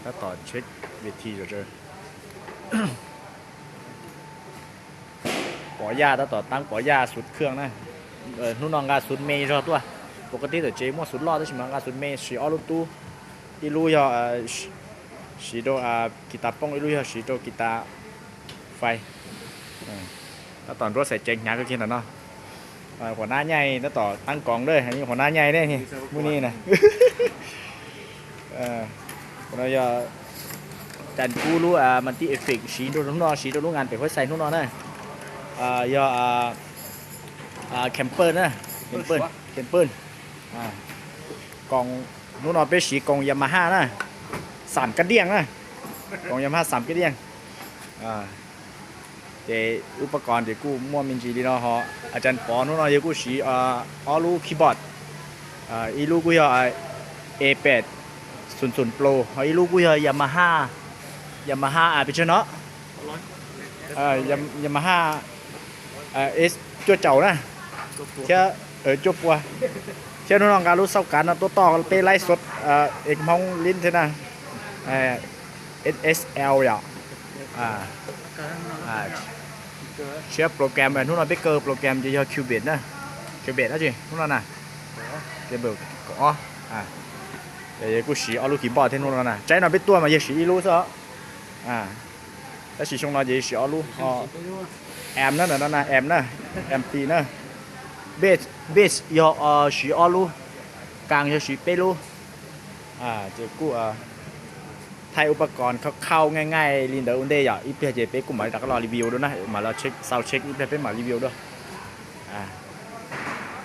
ถ้าต่อเช็คเวทีจะเจอปอยาถ้าต่อตั้งปอยาสุดเครื่องนะนู่นนองกาสุดเมย์รอตัวปกติแต่เจมั่วสุดรอดได้ใช่ไหมกาสุดเมย์สีออลูตู้อีลูยอสีโดกีตาร์ป้องอีลูยอสีโดกีตาร์ไฟถ้าตอนรถใส่เจ๊งยักษ์ก็กินแล้วเนาะหัวหน้าใหญ่ถ้าต่อตั้งกองด้วยอันนี้หัวหน้าใหญ่เนี่ยนี่มื้อนี้นะเราจะจันกูรู้มันที่เอฟเฟกต์สีโดนนอสีโดนงานไปค่อยใส่นู่นนอนะยอแคมเปอร์นะแคมเปอร์กองนู่นนอเป็นสีกองยามาฮ่านะ3 กระเดี่ยงนะกองยามาฮ่า3 กระเดี่ยงเดี๋ยวอุปกรณ์เดี๋ยวกูมั่วมินจีดีเนาะฮะอาจารย์ปอนู่นนอเดี๋ยวกูสีออลูคีย์บอร์ดอีลูกูยอA8 00 Pro อีลูกูยอยามาฮ่าเป็นเช่นเนาะยามาฮ่าเอสจั่วเจ้านะเชื่อจบว่ะเชื่อน้องการรู้เศร้ากันนะตัวต่อเปไลฟ์สดเอกมองลิ้นเท่านะSSL อย่างเชื่อโปรแกรมแบบนู้นเราไปเกอร์โปรแกรมจะยอคิวเบตนะคิวเบตนะจีนู้นน่ะเดี๋ยวเบิกอ๋อเดี๋ยวกูสีเอาลูกขีบอดที่นู้นแล้วนะใจหน่อยไปตัวมาเยสีลูซะแล้วสีชงเราเยสีเอาลูแอมนั่นน่ะแอมนะแอมปีนะเบสยอสีเอาลูกลางยอสีเปลูเจ้ากูไทยอุปกรณ์เข้าง่ายๆลินเดอร์อุนเดียอีเพียเจเป้กูมาดักรอรีวิวด้วยนะมาเราเช็คซาวเช็คอีเพียเป้มารีวิวด้วย